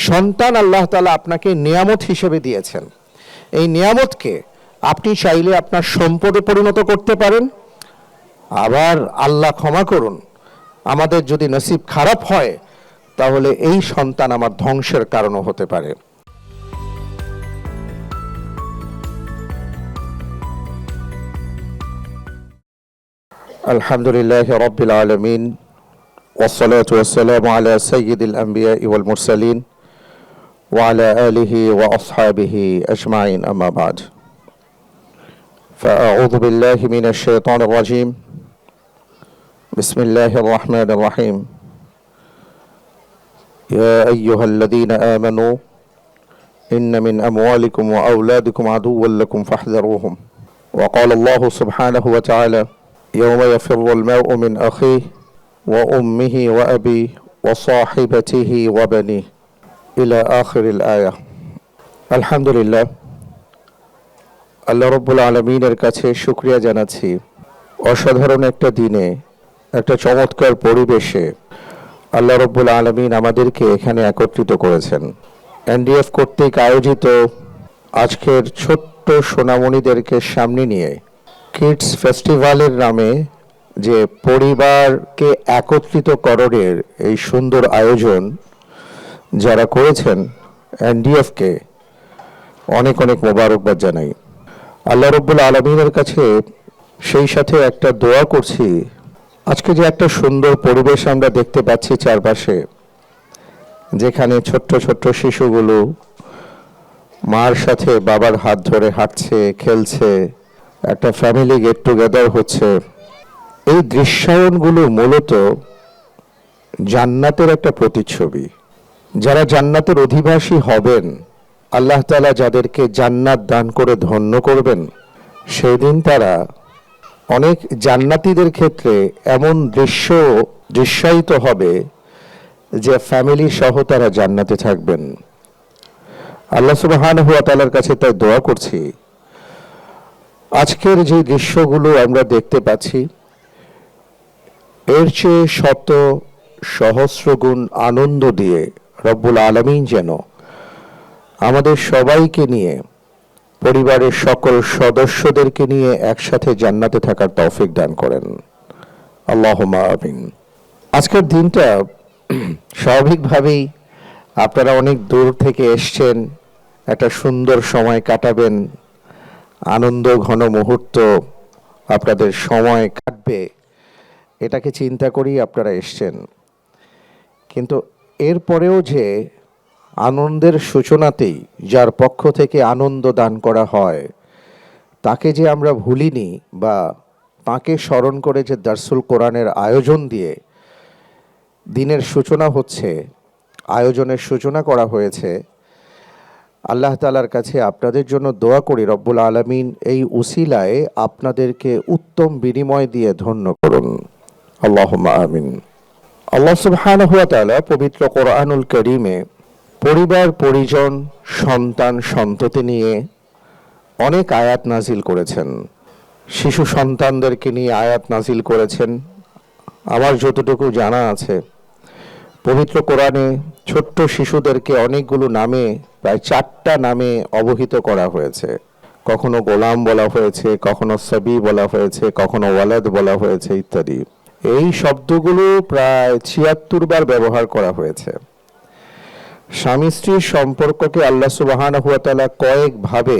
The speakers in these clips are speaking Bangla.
সন্তান আল্লাহ তাআলা আপনাকে নিয়ামত হিসেবে দিয়েছেন। এই নিয়ামতকে আপনি চাইলে আপনার সম্পদে পরিণত করতে পারেন, আবার আল্লাহ ক্ষমা করুন, আমাদের যদি নসিব খারাপ হয় তাহলে এই সন্তান আমার ধ্বংসের কারণও হতে পারে। আলহামদুলিল্লাহ রাব্বিল আলামিন ওয়াসসালাতু ওয়াসসালামু আলা সাইয়্যিদিল আমবিয়া ওয়াল মুরসালিন ওয়া আলা আলিহি ওয়া আসহাবিহি আজমাইন, আম্মা বা'দ। فأعوذ بالله من الشيطان الرجيم. بسم الله الرحمن الرحيم. يا أيها الذين آمنوا إن من أموالكم وأولادكم عدوا لكم فاحذروهم. وقال الله سبحانه وتعالى يوم يفر المرء من أخيه وأمه وأبيه وصاحبته وبنيه إلى آخر الآية. الحمد لله. আল্লাহ রব্বুল আলামিনের কাছে শুকরিয়া জানাচ্ছি, অসাধারণ একটা দিনে একটা চমৎকার পরিবেশে আল্লাহ রব্বুল আলামিন আমাদেরকে এখানে একত্রিত করেছেন। এনডিএফ কর্তৃক আয়োজিত আজকের ছোট্ট সোনামণিদেরকে সামনে নিয়ে কিডস ফেস্টিভ্যালের নামে যে পরিবারকে একত্রিত করণের এই সুন্দর আয়োজন যারা করেছেন, এনডিএফকে অনেক অনেক মোবারকবাদ জানাই। আল্লাহ রব্বুল আলামিনের কাছে সেই সাথে একটা দোয়া করছি, আজকে যে একটা সুন্দর পরিবেশ আমরা দেখতে পাচ্ছি চারপাশে, যেখানে ছোট্ট ছোট্ট শিশুগুলো মার সাথে বাবার হাত ধরে হাঁটছে, খেলছে, একটা ফ্যামিলি গেট টুগেদার হচ্ছে, এই দৃশ্যায়নগুলো মূলত জান্নাতের একটা প্রতিচ্ছবি। যারা জান্নাতের অধিবাসী হবেন, আল্লাহ তাআলা যাদেরকে জান্নাত দান করে ধন্য করবেন, সেই দিন তারা অনেক জান্নাতীদের ক্ষেত্রে এমন দৃশ্যায়িত হবে যে ফ্যামিলি সহ তারা জান্নাতে থাকবেন। আল্লাহ সুবহানাহু ওয়া তাআলার কাছে তাই দোয়া করছি, আজকের যে দৃশ্যগুলো আমরা দেখতে পাচ্ছি এর চেয়ে শত সহস্র গুণ আনন্দ দিয়ে রব্বুল আলামিন যেন আমাদের সবাইকে নিয়ে, পরিবারের সকল সদস্যদেরকে নিয়ে একসাথে জান্নাতে থাকার তৌফিক দান করেন, আল্লাহুম্মা আমিন। আজকের দিনটা স্বাভাবিকভাবেই আপনারা অনেক দূর থেকে এসছেন, একটা সুন্দর সময় কাটাবেন, আনন্দ ঘন মুহূর্ত আপনাদের সময় কাটবে, এটাকে চিন্তা করেই আপনারা এসছেন। কিন্তু এরপরেও যে আনন্দের সূচনাতেই যার পক্ষ থেকে আনন্দ দান করা হয়, তাকে যে আমরা ভুলিনি বা তাকে স্মরণ করে যে দারসুল কোরআনের আয়োজন দিয়ে দিনের সূচনা হচ্ছে, আয়োজনের সূচনা করা হয়েছে, আল্লাহ তাআলার কাছে আপনাদের জন্য দোয়া করি রব্বুল আলামিন এই উসিলায় আপনাদেরকে উত্তম বিনিময় দিয়ে ধন্য করুন, আল্লাহুম্মা আমিন। আল্লাহ সুবহানাহু ওয়া তাআলা পবিত্র কোরআনুল কারীমে পরিবার, পরিজন, সন্তান, সন্ততি নিয়ে অনেক আয়াত নাজিল করেছেন। শিশু সন্তানদেরকে নিয়ে আয়াত নাজিল করেছেন। আমার যতটুকু জানা আছে, পবিত্র কোরআনে ছোট্ট শিশুদেরকে অনেকগুলো নামে, প্রায় 4টা নামে অবহিত করা হয়েছে। কখনো গোলাম বলা হয়েছে, কখনো সাবি বলা হয়েছে, কখনো ওয়ালাদ বলা হয়েছে ইত্যাদি। এই শব্দগুলো প্রায় 76 বার ব্যবহার করা হয়েছে। স্বামী স্ত্রীর সম্পর্ককে আল্লাহ সুবহানাহু ওয়া তাআলা কয়েকভাবে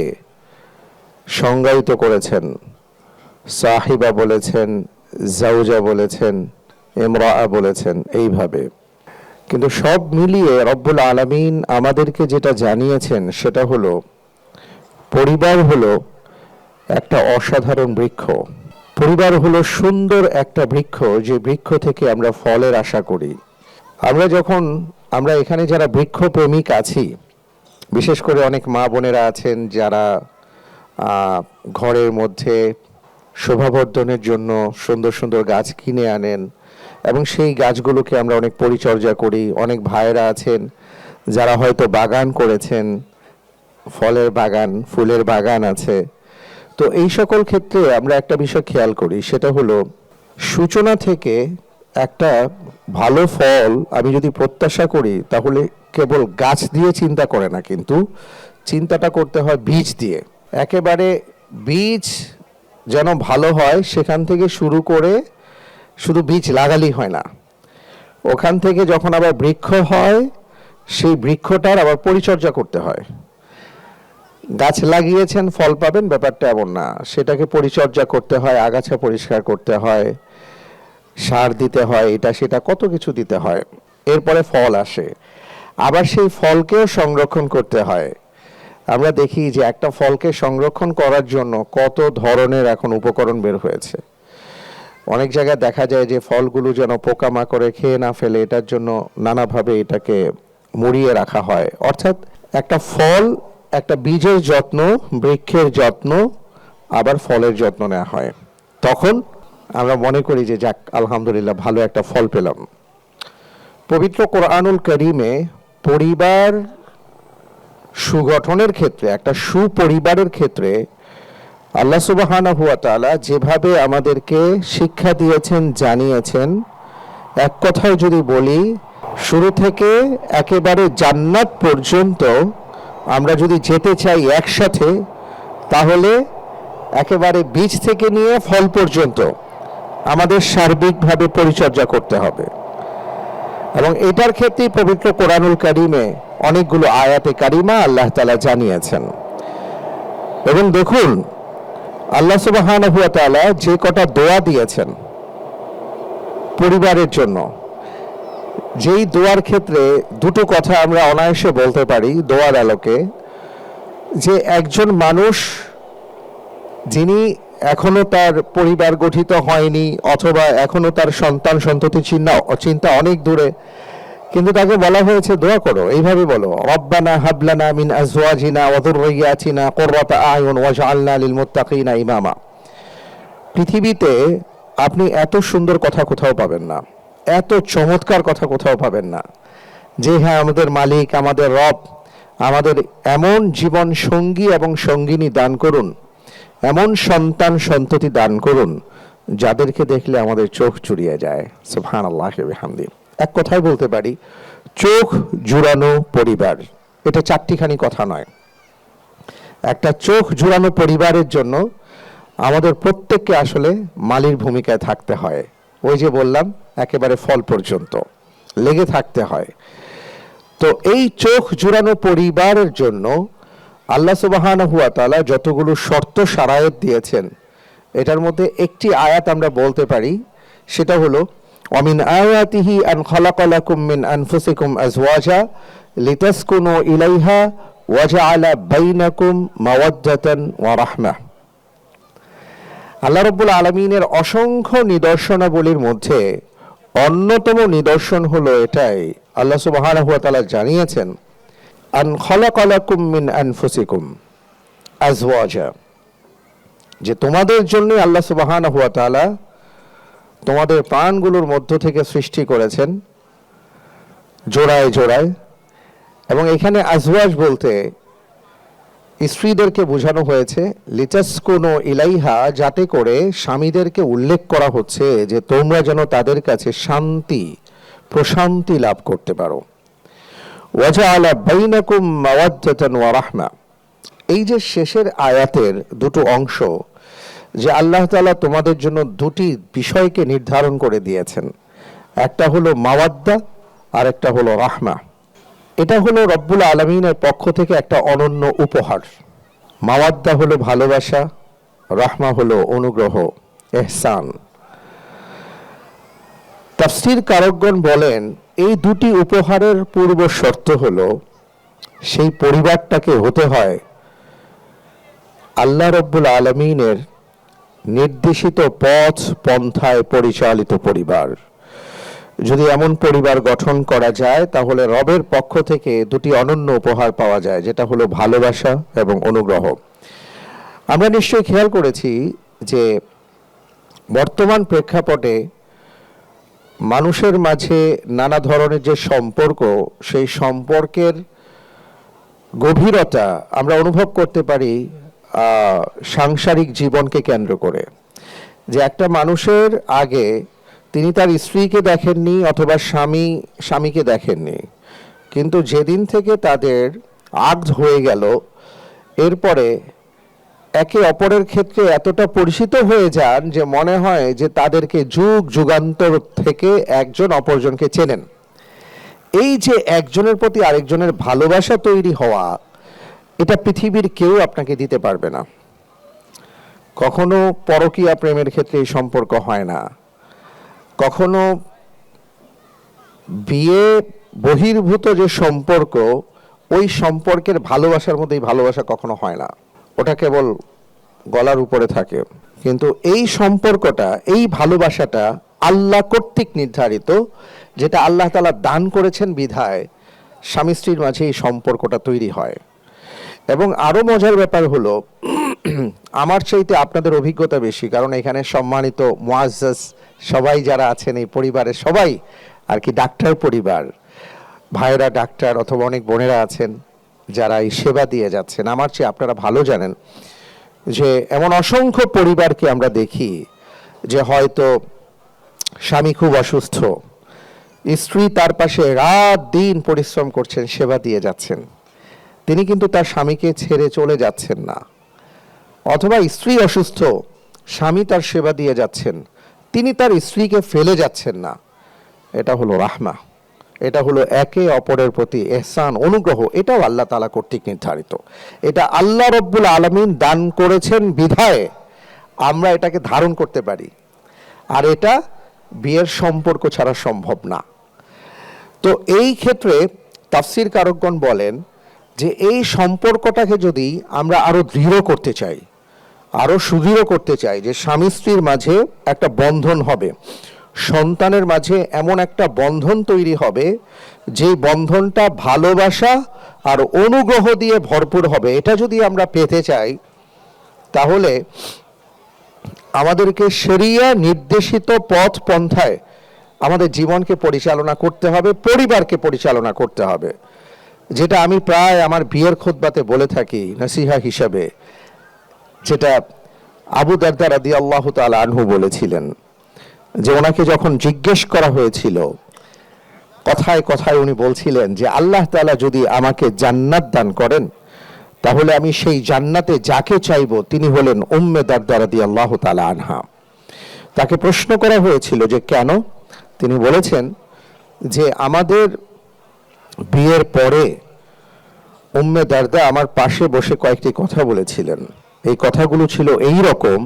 সংজ্ঞায়িত করেছেন। সাহিবা বলেছেন, জাওজা বলেছেন, ইমরাআ বলেছেন, এইভাবে। কিন্তু সব মিলিয়ে রব্বুল আলামিন আমাদেরকে যেটা জানিয়েছেন সেটা হলো, পরিবার হলো একটা অসাধারণ বৃক্ষ। পরিবার হলো সুন্দর একটা বৃক্ষ, যে বৃক্ষ থেকে আমরা ফলের আশা করি। আমরা এখানে যারা বৃক্ষ প্রেমিক আছি, বিশেষ করে অনেক মা বোনেরা আছেন যারা ঘরের মধ্যে শোভাবর্ধনের জন্য সুন্দর সুন্দর গাছ কিনে আনেন এবং সেই গাছগুলোকে আমরা অনেক পরিচর্যা করি। অনেক ভাইয়েরা আছেন যারা হয়তো বাগান করেছেন, ফলের বাগান, ফুলের বাগান আছে। তো এই সকল ক্ষেত্রে আমরা একটা বিষয় খেয়াল করি, সেটা হলো সূচনা থেকে একটা ভালো ফল আমি যদি প্রত্যাশা করি তাহলে কেবল গাছ দিয়ে চিন্তা করে না, কিন্তু চিন্তাটা করতে হয় বীজ দিয়ে। একেবারে বীজ যেন ভালো হয় সেখান থেকে শুরু করে শুধু বীজ লাগালেই হয় না, ওখান থেকে যখন আবার বৃক্ষ হয় সেই বৃক্ষটার আবার পরিচর্যা করতে হয়। গাছ লাগিয়েছেন ফল পাবেন ব্যাপারটা এমন না, সেটাকে পরিচর্যা করতে হয়, আগাছা পরিষ্কার করতে হয়, সার দিতে হয়, এটা সেটা কত কিছু দিতে হয়, এরপরে ফল আসে। আবার সেই ফলকেও সংরক্ষণ করতে হয়। আমরা দেখি যে একটা ফলকে সংরক্ষণ করার জন্য কত ধরনের এখন উপকরণ বের হয়েছে। অনেক জায়গায় দেখা যায় যে ফলগুলো যেন পোকামাকড়ে খেয়ে না ফেলে এটার জন্য নানাভাবে এটাকে মুড়িয়ে রাখা হয়। অর্থাৎ একটা ফল, একটা বীজের যত্ন, বৃক্ষের যত্ন, আবার ফলের যত্ন নেওয়া হয়, তখন আমরা মনে করি যে যাক আলহামদুলিল্লাহ ভালো একটা ফল পেলাম। পবিত্র কোরআনুল কারীমে পরিবার সুগঠনের ক্ষেত্রে, একটা সুপরিবারের ক্ষেত্রে আল্লাহ সুবহানাহু ওয়া তাআলা যেভাবে আমাদেরকে শিক্ষা দিয়েছেন, জানিয়েছেন, এক কথায় যদি বলি শুরু থেকে একেবারে জান্নাত পর্যন্ত আমরা যদি যেতে চাই একসাথে, তাহলে একেবারে বীজ থেকে নিয়ে ফল পর্যন্ত আমাদের সার্বিকভাবে পরিচর্যা করতে হবে। এবং এটার ক্ষেত্রেই পবিত্র কোরআনুল কারীমে অনেকগুলো আয়াতে কারিমা আল্লাহ তাআলা জানিয়েছেন। এবং দেখুন আল্লাহ সুবহানাহু ওয়া তাআলা যে কটা দোয়া দিয়েছেন পরিবারের জন্য, যেই দোয়ার ক্ষেত্রে দুটো কথা আমরা অনায়াসে বলতে পারি দোয়ার আলোকে, যে একজন মানুষ যিনি এখনো তার পরিবার গঠিত হয়নি অথবা এখনো তার সন্তান সন্ততি চিন্তা অনেক দূরে, কিন্তু তাকে বলা হয়েছে দোয়া করো, এইভাবে বলো, রব্বানা হাবলানা মিন আজওয়াজিনা ওয়া যুররিয়াতিনা কুররাতা আয়ুন ওয়াজআলনা লিল মুত্তাকিনা ইমামা। পৃথিবীতে আপনি এত সুন্দর কথা কোথাও পাবেন না, এত চমৎকার কথা কোথাও পাবেন না, যে হ্যাঁ আমাদের মালিক, আমাদের রব আমাদের এমন জীবন সঙ্গী এবং সঙ্গিনী দান করুন, এমন সন্তান সন্ততি দান করুন যাদেরকে দেখলে আমাদের চোখ জুড়িয়ে যায়। সুবহানাল্লাহি ওয়া বিহামদিহি। এক কথায় বলতে পারি চোখ জুড়ানো পরিবার, এটা চারটিখানি কথা নয়। একটা চোখ জুড়ানো পরিবারের জন্য আমাদের প্রত্যেককে আসলে মালির ভূমিকায় থাকতে হয়। ওই যে বললাম একেবারে ফল পর্যন্ত লেগে থাকতে হয়। তো এই চোখ জুড়ানো পরিবারের জন্য আল্লাহ সুবহানাহু ওয়া তাআলা যতগুলো শর্ত শারায়েত দিয়েছেন, এটার মধ্যে একটি আয়াত আমরা বলতে পারি, সেটা হলো ওয়ামিন আয়াতিহি আন খালাকা লাকুম মিন আনফুসিকুম আজওয়াজা লিতাসকুনু ইলাইহা ওয়া জাআলা বাইনাকুম মাওয়াদ্দাতান ওয়া রাহমাহ। আল্লাহ রাব্বুল আলামিনের অসংখ্য নিদর্শনাবলীর মধ্যে অন্যতম নিদর্শন হলো এটাই, আল্লাহ সুবহানাহু ওয়া তাআলা জানিয়েছেন আন খালাকা লাকুম মিন আনফুসিকুম আজওয়াজা, যে তোমাদের জন্য আল্লাহ সুবহানাহু ওয়া তাআলা তোমাদের প্রাণগুলোর মধ্য থেকে সৃষ্টি করেছেন জোড়ায় জোড়ায়। এবং এখানে আজওয়াজ বলতে স্ত্রীদেরকে বোঝানো হয়েছে লিতাসকুনু ইলাইহা, যাতে করে স্বামীদেরকে উল্লেখ করা হচ্ছে যে তোমরা যেন তাদের কাছে শান্তি প্রশান্তি লাভ করতে পারো। ওয়াজআলা বাইনাকুম মাওয়াদ্দাতান ওয়া রাহমা, এই যে শেষের আয়াতের দুটো অংশ, যে আল্লাহ তাআলা তোমাদের জন্য দুটি বিষয়কে নির্ধারণ করে দিয়েছেন, একটা হলো মাওয়াদ্দা আর একটা হলো রাহমা। এটা হলো রব্বুল আলামিনের পক্ষ থেকে একটা অনন্য উপহার। মাওয়াদ্দা হলো ভালোবাসা, রাহমা হলো অনুগ্রহ, ইহসান। তাফসীর কারকগণ বলেন এই দুটি উপহারের পূর্ব শর্ত হলো সেই পরিবারটাকে হতে হয় আল্লাহ রব্বুল আলামিনের নির্দেশিত পথ পন্থায় পরিচালিত পরিবার। যদি এমন পরিবার গঠন করা যায় তাহলে রবের পক্ষ থেকে দুটি অনন্য উপহার পাওয়া যায়, যেটা হলো ভালোবাসা এবং অনুগ্রহ। আমরা নিশ্চয়ই খেয়াল করেছি যে বর্তমান প্রেক্ষাপটে মানুষের মাঝে নানা ধরনের যে সম্পর্ক, সেই সম্পর্কের গভীরতা আমরা অনুভব করতে পারি সাংসারিক জীবনকে কেন্দ্র করে। যে একটা মানুষের আগে তিনি তার স্ত্রীকে দেখেননি অথবা স্বামীকে দেখেননি, কিন্তু যেদিন থেকে তাদের আগদ হয়ে গেল, এরপরে একে অপরের ক্ষেত্রে এতটা পরিচিত হয়ে যান যে মনে হয় যে তাদেরকে যুগ যুগান্তর থেকে একজন অপরজনকে চেনেন। এই যে একজনের প্রতি আরেকজনের ভালোবাসা তৈরি হওয়া, এটা পৃথিবীর কেউ আপনাকে দিতে পারবে না। কখনো পরকীয়া প্রেমের ক্ষেত্রে এই সম্পর্ক হয় না, কখনো বিয়ে বহির্ভূত যে সম্পর্ক, ওই সম্পর্কের ভালোবাসার মধ্যে এই ভালোবাসা কখনো হয় না, ওটা কেবল গলার উপরে থাকে। কিন্তু এই সম্পর্কটা, এই ভালোবাসাটা আল্লাহ কর্তৃক নির্ধারিত, যেটা আল্লাহ তাআলা দান করেছেন বিধায় স্বামী স্ত্রীর মাঝে এই সম্পর্কটা তৈরি হয়। এবং আরো মজার ব্যাপার হলো, আমার চাইতে আপনাদের অভিজ্ঞতা বেশি, কারণ এখানে সম্মানিত মুআজ্জাজ সবাই যারা আছেন এই পরিবারের সবাই আর কি ডাক্তার পরিবার, ভাইয়েরা ডাক্তার অথবা অনেক বোনেরা আছেন যারা এই সেবা দিয়ে যাচ্ছেন। আমার চেয়ে আপনারা ভালো জানেন যে এমন অসংখ্য পরিবারকে আমরা দেখি যে হয়তো স্বামী খুব অসুস্থ, স্ত্রী তার পাশে রাত দিন পরিশ্রম করছেন, সেবা দিয়ে যাচ্ছেন, তিনি কিন্তু তার স্বামীকে ছেড়ে চলে যাচ্ছেন না। অথবা স্ত্রী অসুস্থ, স্বামী তার সেবা দিয়ে যাচ্ছেন, তিনি তার স্ত্রীকে ফেলে যাচ্ছেন না। এটা হলো রাহমা, এটা হলো একে অপরের প্রতি এহসান, অনুগ্রহ। এটাও আল্লাহ তাআলা কর্তৃক নির্ধারিত, এটা আল্লাহ রব্বুল আলামিন দান করেছেন বিধায় আমরা এটাকে ধারণ করতে পারি। আর এটা বিয়ের সম্পর্ক ছাড়া সম্ভব না। তো এই ক্ষেত্রে তাফসীর কারকগণ বলেন যে এই সম্পর্কটাকে যদি আমরা আরো দৃঢ় করতে চাই, আরো সুদৃঢ় করতে চাই, যে স্বামী স্ত্রীর মাঝে একটা বন্ধন হবে, সন্তানের মাঝে এমন একটা বন্ধন তৈরি হবে যে বন্ধনটা ভালোবাসা আর অনুগ্রহ দিয়ে ভরপুর হবে, এটা যদি আমরা পেতে চাই তাহলে আমাদেরকে শরিয়া নির্দেশিত পথ পন্থায় আমাদের জীবনকে পরিচালনা করতে হবে, পরিবারকে পরিচালনা করতে হবে। যেটা আমি প্রায় আমার বিয়ের খুতবাতে বলে থাকি নসিহা হিসাবে, যেটা আবু দারদা রাদিয়াল্লাহু তাআলা আনহু বলেছিলেন, যে ওনাকে যখন জিজ্ঞেস করা হয়েছিল, কথায় কথায় উনি বলছিলেন যে আল্লাহ তাআলা যদি আমাকে জান্নাত দান করেন তাহলে আমি সেই জান্নাতে যাকে চাইব তিনি হলেন উম্মে দারদা রাদিয়াল্লাহু তাআলা আনহা। তাকে প্রশ্ন করা হয়েছিল যে কেন? তিনি বলেছেন যে আমাদের বিয়ের পরে উম্মে দারদা আমার পাশে বসে কয়েকটি কথা বলেছিলেন। এই কথাগুলো ছিল এই রকম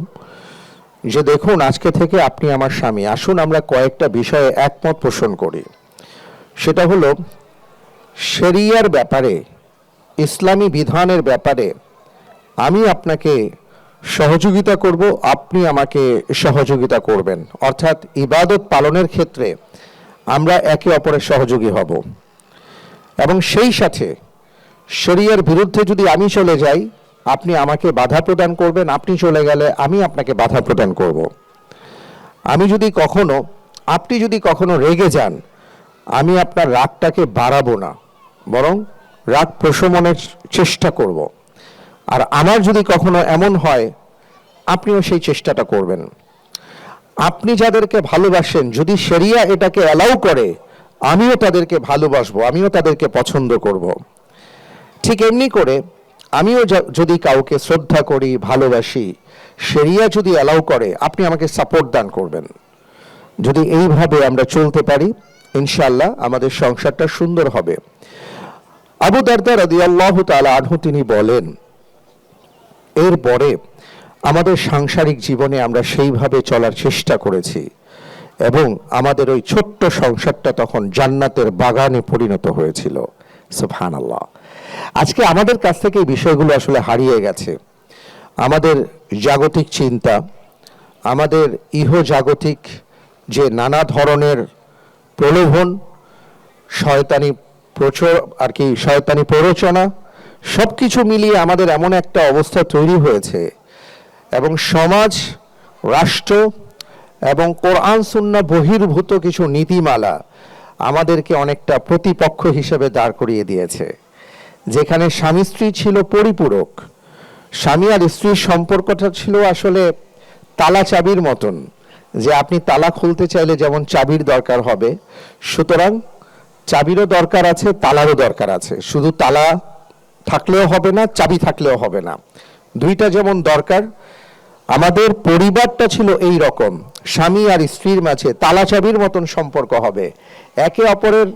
যে দেখুন, আজকে থেকে আপনি আমার স্বামী, আসুন আমরা কয়েকটা বিষয়ে একমত পোষণ করি। সেটা হলো শরিয়ার ব্যাপারে, ইসলামী বিধানের ব্যাপারে আমি আপনাকে সহযোগিতা করব, আপনি আমাকে সহযোগিতা করবেন। অর্থাৎ ইবাদত পালনের ক্ষেত্রে আমরা একে অপরের সহযোগী হব। এবং সেই সাথে শরিয়ার বিরুদ্ধে যদি আমি চলে যাই, আপনি আমাকে বাধা প্রদান করবেন, আপনি চলে গেলে আমি আপনাকে বাধা প্রদান করব। আপনি যদি কখনো রেগে যান, আমি আপনার রাগটাকে বাড়াবো না, বরং রাগ প্রশমনের চেষ্টা করব। আর আমার যদি কখনো এমন হয়, আপনিও সেই চেষ্টাটা করবেন। আপনি যাদেরকে ভালোবাসেন, যদি শরিয়া এটাকে অ্যালাউ করে, আমিও তাদেরকে ভালোবাসবো, আমিও তাদেরকে পছন্দ করব। ঠিক এমনি করে আমিও যদি কাউকে শ্রদ্ধা করি, ভালোবাসি, শরিয়া যদি অ্যালাউ করে, আপনি আমাকে সাপোর্ট দান করবেন। যদি এইভাবে আমরা চলতে পারি, ইনশাআল্লাহ আমাদের সংসারটা সুন্দর হবে। আবু দারদা রাদিয়াল্লাহু তাআলা আনহু তিনি বলেন, এরপরে আমাদের সাংসারিক জীবনে আমরা সেইভাবে চলার চেষ্টা করেছি এবং আমাদের ওই ছোট্ট সংসারটা তখন জান্নাতের বাগানে পরিণত হয়েছিল। সুবহানাল্লাহ। আজকে আমাদের কাছ থেকে এই বিষয়গুলো আসলে হারিয়ে গেছে। আমাদের জাগতিক চিন্তা, আমাদের ইহজাগতিক যে নানা ধরনের প্রলোভন, শয়তানি প্ররোচনা, সব কিছু মিলিয়ে আমাদের এমন একটা অবস্থা তৈরি হয়েছে এবং সমাজ, রাষ্ট্র এবং কোরআন সুন্নাহ বহির্ভূত কিছু নীতিমালা আমাদেরকে অনেকটা প্রতিপক্ষ হিসেবে দাঁড় করিয়ে দিয়েছে। যেখানে স্বামী স্ত্রী ছিল পরিপূরক, স্বামী আর স্ত্রীর সম্পর্কটা ছিল আসলে তালা চাবির মতন, যে আপনি তালা খুলতে চাইলে যেমন চাবির দরকার হবে, সুতরাং চাবিরও দরকার আছে, তালারও দরকার আছে। শুধু তালা থাকলেও হবে না, চাবি থাকলেও হবে না, দুইটা যেমন দরকার। আমাদের পরিবারটা ছিল এই রকম, স্বামী আর স্ত্রীর মাঝে তালা চাবির মতন সম্পর্ক হবে, একে অপরের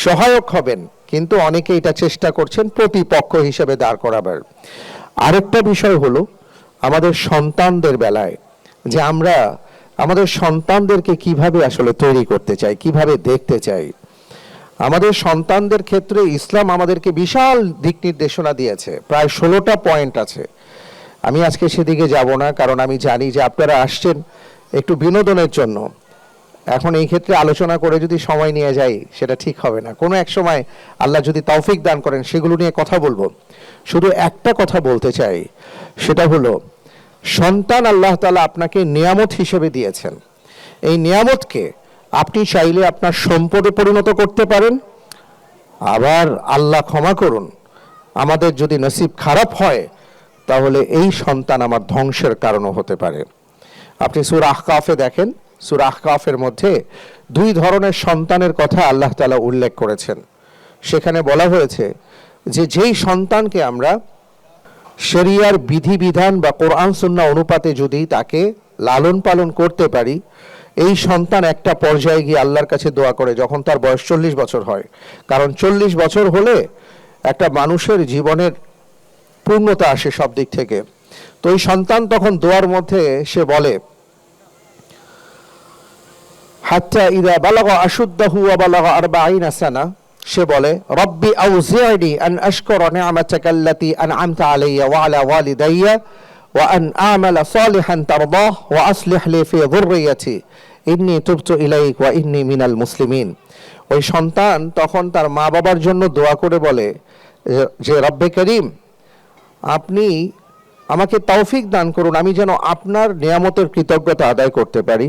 সহায়ক হবেন, কিন্তু অনেকে এটা চেষ্টা করছেন প্রতিপক্ষ হিসেবে দাঁড় করাবার। আরেকটা বিষয় হলো আমাদের সন্তানদের বেলায়, যে আমরা আমাদের সন্তানদেরকে কিভাবে আসলে তৈরি করতে চাই, কিভাবে দেখতে চাই। আমাদের সন্তানদের ক্ষেত্রে ইসলাম আমাদেরকে বিশাল দিক নির্দেশনা দিয়েছে, প্রায় 16টা পয়েন্ট আছে। আমি আজকে সেদিকে যাব না, কারণ আমি জানি যে আপনারা আসছেন একটু বিনোদনের জন্য। এখন এই ক্ষেত্রে আলোচনা করে যদি সময় নিয়ে যাই সেটা ঠিক হবে না। কোনো এক সময় আল্লাহ যদি তৌফিক দান করেন সেগুলো নিয়ে কথা বলবো। শুধু একটা কথা বলতে চাই, সেটা হলো সন্তান আল্লাহ তাআলা আপনাকে নিয়ামত হিসেবে দিয়েছেন। এই নিয়ামতকে আপনি চাইলে আপনার সম্পদে পরিণত করতে পারেন, আবার আল্লাহ ক্ষমা করুন, আমাদের যদি নসিব খারাপ হয় তাহলে এই সন্তান আমার ধ্বংসের কারণও হতে পারে। আপনি সূরা আহকাফে দেখেন, সূরা আহকাফের মধ্যে দুই ধরনের সন্তানের কথা আল্লাহ তাআলা উল্লেখ করেছেন। সেখানে বলা হয়েছে যে যেই সন্তানকে আমরা শরিয়ার বিধিবিধান বা কোরআন সুন্নাহ অনুপাতে যদি তাকে লালন পালন করতে পারি, এই সন্তান একটা পর্যায়ে গিয়ে আল্লাহর কাছে দোয়া করে যখন তার বয়স 40 বছর হয়। কারণ 40 বছর হলে একটা মানুষের জীবনের পূর্ণতা আসে সব দিক থেকে। তো এই সন্তান তখন দোয়ার মধ্যে সে বলে, হাত্তা ইদা বালাগা আশুদ্দাহু ওয়া বালাগা 40 সানা, সে বলে রব্বি আউজি'নি আন আশকুরা নি'মাতাকা আল্লাতী আন'আমতা আলাইয়া ওয়া আলা ওয়ালিদাইয়া ওয়া আন আ'মালা সালিহান তারদাহ ওয়া আসলিহ লি ফি যুররিয়াতি ইন্নী তুবতু ইলাইক ওয়া ইন্নী মিনাল মুসলিমিন। ওই সন্তান তখন তার মা বাবার জন্য দোয়া করে বলে যে রব্বে করিম, আপনি আমাকে তৌফিক দান করুন, আমি যেন আপনার নিয়ামতের কৃতজ্ঞতা আদায় করতে পারি।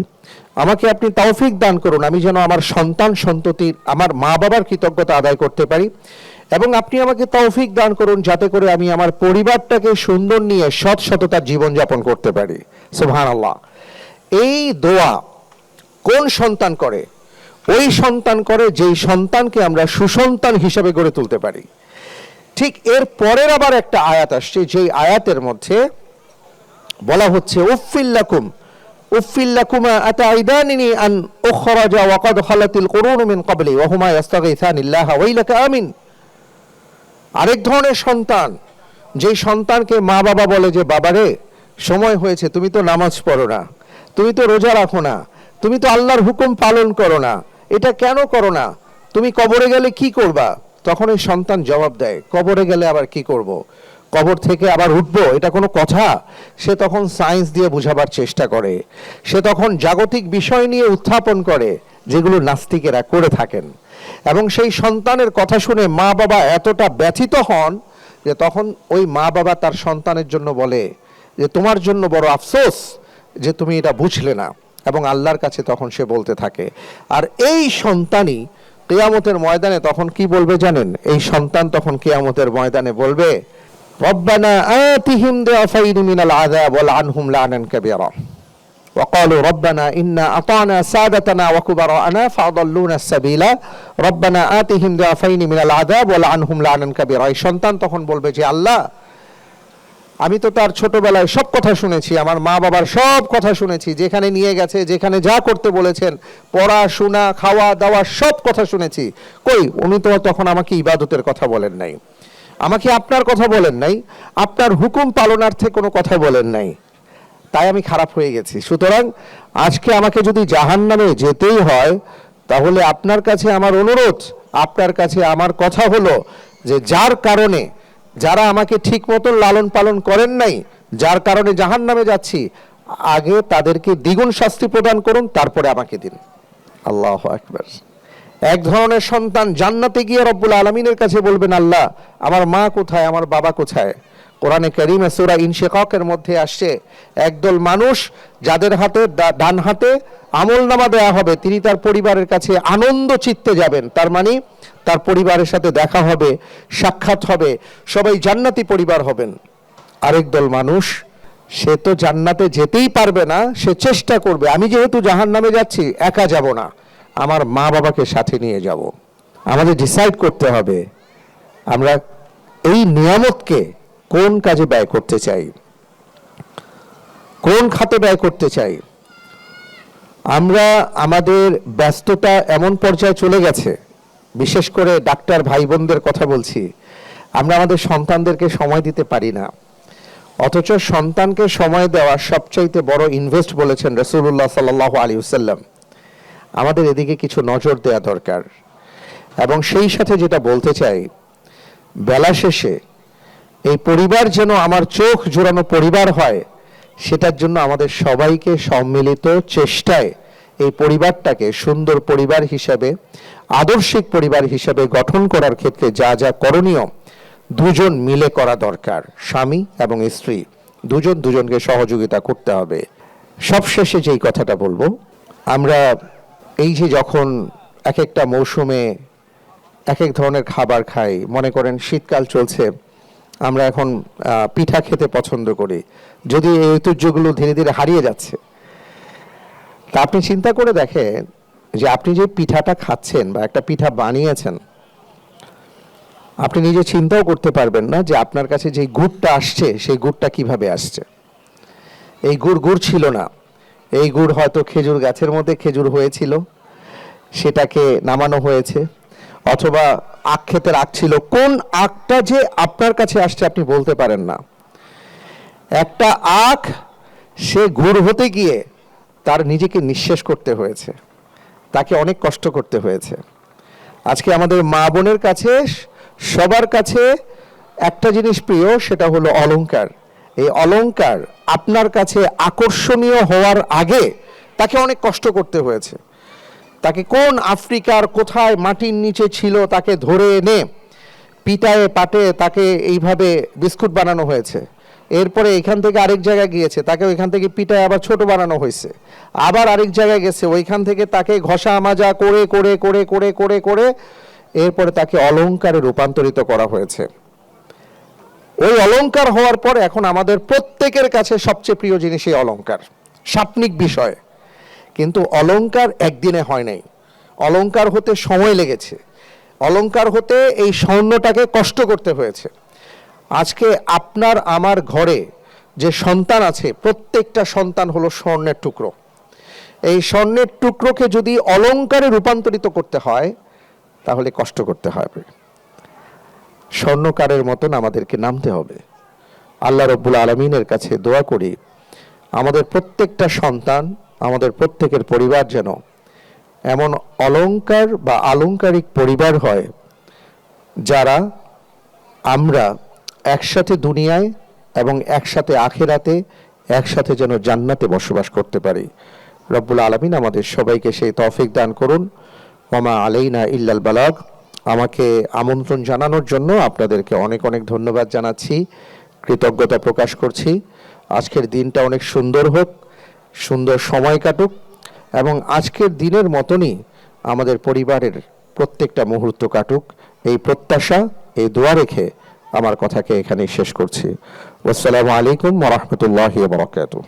আমাকে আপনি তৌফিক দান করুন, আমি যেন আমার সন্তান সন্ততির, আমার মা বাবার কৃতজ্ঞতা আদায় করতে পারি। এবং আপনি আমাকে তৌফিক দান করুন যাতে করে আমি আমার পরিবারটাকে সুন্দর নিয়ে সৎ সততার জীবনযাপন করতে পারি। সুবহানাল্লাহ। এই দোয়া কোন সন্তান করে? ওই সন্তান করে যেই সন্তানকে আমরা সুসন্তান হিসেবে গড়ে তুলতে পারি। ঠিক এর পরের আবার একটা আয়াত আসছে, যেই আয়াতের মধ্যে বলা হচ্ছে উফিল্লাকুম উফিল্লাকুমা আতাইদানিনি আন উখরাজা ওয়া ক্বাদ খালাতিল কুরুন মিন ক্বাবলি ওয়া হুমা ইস্তাগীসানিল্লাহ ওয়াইলাকা আমিন। আরেক ধরনের সন্তান, যেই সন্তানকে মা বাবা বলে যে বাবারে সময় হয়েছে, তুমি তো নামাজ পড়ো না, তুমি তো রোজা রাখো না, তুমি তো আল্লাহর হুকুম পালন করো না, এটা কেন করো না, তুমি কবরে গেলে কি করবা? তখন এই সন্তান জবাব দেয়, কবরে গেলে আবার কি করব, কবর থেকে আবার উঠবো, এটা কোনো কথা? সে তখন সায়েন্স দিয়ে বোঝাবার চেষ্টা করে, সে তখন জাগতিক বিষয় নিয়ে উত্থাপন করে যেগুলো নাস্তিকেরা করে থাকেন। এবং সেই সন্তানের কথা শুনে মা বাবা এতটা ব্যথিত হন যে তখন ওই মা বাবা তার সন্তানের জন্য বলে যে তোমার জন্য বড় আফসোস যে তুমি এটা বুঝলে না, এবং আল্লাহর কাছে তখন সে বলতে থাকে। আর এই সন্তানই কিয়ামতের ময়দানে তখন কি বলবে জানেন? এই সন্তান তখন কিয়ামতের ময়দানে বলবে, রব্বানা আতিহিম দিআফাইনি মিনাল আযাব ওয়াল আনহুম লা'নান কাবীরা ওয়া ক্বালু রব্বানা ইন্না আতা'না সাদাতানা ওয়া কুবারা'না ফাআদাল্লুনা আস-সাবিলা রব্বানা আতিহিম দিআফাইনি মিনাল আযাব ওয়াল আনহুম লা'নান কাবীরা। এই সন্তান তখন বলবে যে আল্লাহ, আমি তো তার ছোটবেলায় সব কথা শুনেছি, আমার মা বাবার সব কথা শুনেছি, যেখানে নিয়ে গেছে, যেখানে যা করতে বলেছেন, পড়াশোনা খাওয়া দাওয়া সব কথা শুনেছি, কই উনি তো তখন আমাকে ইবাদতের কথা বলেন নাই, আমাকে আপনার কথা বলেন নাই, আপনার হুকুম পালনার্থে কোনো কথা বলেন নাই, তাই আমি খারাপ হয়ে গেছি। সুতরাং আজকে আমাকে যদি জাহান্নামে যেতেই হয় তাহলে আপনার কাছে আমার অনুরোধ, আপনার কাছে আমার কথা হলো যে যার কারণে, যারা আমাকে ঠিক মতন লালন পালন করেন নাই, যার কারণে জাহান্নামে যাচ্ছি, আগে তাদেরকে দ্বিগুণ শাস্তি প্রদান করুন, তারপরে আমাকে দিন। আল্লাহু আকবার। এক ধরনের সন্তান জান্নাতে গিয়ে রব্বুল আলামিনের কাছে বলবেন, আল্লাহ আমার মা কোথায়, আমার বাবা কোথায়? কোরআনে কারীমে সূরা ইনশিকাকের মধ্যে আসছে, একদল মানুষ যাদের হাতে ডান হাতে আমলনামা দেয়া হবে, তিনি তার পরিবারের কাছে আনন্দ চিত্তে যাবেন। তার মানে তার পরিবারের সাথে দেখা হবে, সাক্ষাৎ হবে, সবাই জান্নাতি পরিবার হবেন। আরেক দল মানুষ সে তো জান্নাতে যেতেই পারবে না, সে চেষ্টা করবে আমি যেহেতু জাহান্নামে যাচ্ছি একা যাব না, আমার মা বাবাকে সাথে নিয়ে যাব। আমাদের ডিসাইড করতে হবে আমরা এই নিয়ামতকে কোন কাজে ব্যয় করতে চাই, কোন খাতে ব্যয় করতে চাই। আমরা আমাদের ব্যস্ততা এমন পর্যায়ে চলে গেছে, বিশেষ করে ডাক্তার ভাই বোনদের কথা বলছি, আমরা আমাদের সন্তানদেরকে সময় দিতে পারি না। অথচ সন্তানকে সময় দেওয়া সবচাইতে বড় ইনভেস্ট বলেছেন রাসূলুল্লাহ সাল্লাল্লাহু আলাইহি ওয়াসাল্লাম। আমাদের এদিকে কিছু নজর দেওয়া দরকার। এবং সেই সাথে যেটা বলতে চাই, বেলা শেষে এই পরিবার যেন আমার চোখ জোড়ানো পরিবার হয়, সেটার জন্য আমাদের সবাইকে সম্মিলিত চেষ্টায় এই পরিবারটাকে সুন্দর পরিবার হিসাবে, আদর্শিক পরিবার হিসাবে গঠন করার ক্ষেত্রে যা যা করণীয় দুজন মিলে করা দরকার। স্বামী এবং স্ত্রী দুজন দুজনকে সহযোগিতা করতে হবে। সবশেষে যেই কথাটা বলবো, আমরা এই যে যখন এক একটা মৌসুমে এক এক ধরনের খাবার খাই, মনে করেন শীতকাল চলছে, আমরা এখন পিঠা খেতে পছন্দ করি, যদি এই ঐতিহ্যগুলো ধীরে ধীরে হারিয়ে যাচ্ছে। তা আপনি চিন্তা করে দেখেন যে আপনি যে পিঠাটা খাচ্ছেন বা একটা পিঠা বানিয়েছেন, আপনি নিজে চিন্তাও করতে পারবেন না যে আপনার কাছে যে গুড়টা আসছে সেই গুড়টা কিভাবে আসছে। এই গুড় ছিল না, এই গুড় হয়তো খেজুর গাছের মধ্যে খেজুর হয়েছিল, সেটাকে নামানো হয়েছে, অথবা আখ ক্ষেতের আখ ছিল। কোন আখটা যে আপনার কাছে আসছে আপনি বলতে পারেন না। একটা আখ সে গুড় হতে গিয়ে তার নিজেকে নিঃশেষ করতে হয়েছে, তাকে অনেক কষ্ট করতে হয়েছে। আজকে আমাদের মা বোনের কাছে, সবার কাছে একটা জিনিস প্রিয়, সেটা হলো অলংকার। এই অলংকার আপনার কাছে আকর্ষণীয় হওয়ার আগে তাকে অনেক কষ্ট করতে হয়েছে। তাকে কোন আফ্রিকার কোথায় মাটির নিচে ছিল, তাকে ধরে এনে পিটায়ে পাটে তাকে এইভাবে বিস্কুট বানানো হয়েছে। এরপরে এখান থেকে আরেক জায়গায় গিয়েছে, তাকে ওইখান থেকে পিটায় আবার ছোট বানানো হয়েছে। আবার আরেক জায়গায় গেছে, ওইখান থেকে তাকে ঘষা মাজা করে করে করে করে করে করে এরপরে তাকে অলংকারে রূপান্তরিত করা হয়েছে। ওই অলংকার হওয়ার পর এখন আমাদের প্রত্যেকের কাছে সবচেয়ে প্রিয় জিনিস এই অলংকার, সাপনিক বিষয়। কিন্তু অলংকার একদিনে হয় নাই, অলংকার হতে সময় লেগেছে, অলংকার হতে এই স্বর্ণটাকে কষ্ট করতে হয়েছে। আজকে আপনার আমার ঘরে যে সন্তান আছে, প্রত্যেকটা সন্তান হলো স্বর্ণের টুকরো। এই স্বর্ণের টুকরোকে যদি অলংকারে রূপান্তরিত করতে হয় তাহলে কষ্ট করতে হবে, স্বর্ণকারের মতন আমাদেরকে নামতে হবে। আল্লাহ রব্বুল আলামিনের কাছে দোয়া করি আমাদের প্রত্যেকটা সন্তান, আমাদের প্রত্যেকের পরিবার যেন এমন অলংকার বা আলংকারিক পরিবার হয় যারা আমরা একসাথে দুনিয়ায় এবং একসাথে আখিরাতে, একসাথে যেন জান্নাতে বসবাস করতে পারি। রব্বুল আলামিন আমাদের সবাইকে সেই তৌফিক দান করুন। ওমা আলাইনা ইল্লাল বালাগ। আমাকে আমন্ত্রণ জানানোর জন্য আপনাদেরকে অনেক অনেক ধন্যবাদ জানাচ্ছি, কৃতজ্ঞতা প্রকাশ করছি। আজকের দিনটা অনেক সুন্দর হোক, সুন্দর সময় কাটুক, এবং আজকের দিনের মতনই আমাদের পরিবারের প্রত্যেকটা মুহূর্ত কাটুক, এই প্রত্যাশা, এই দোয়া রেখে আমার কথাকে এখানেই শেষ করছি। আসসালামু আলাইকুম ওয়া রাহমাতুল্লাহি ওয়া বারাকাতুহু।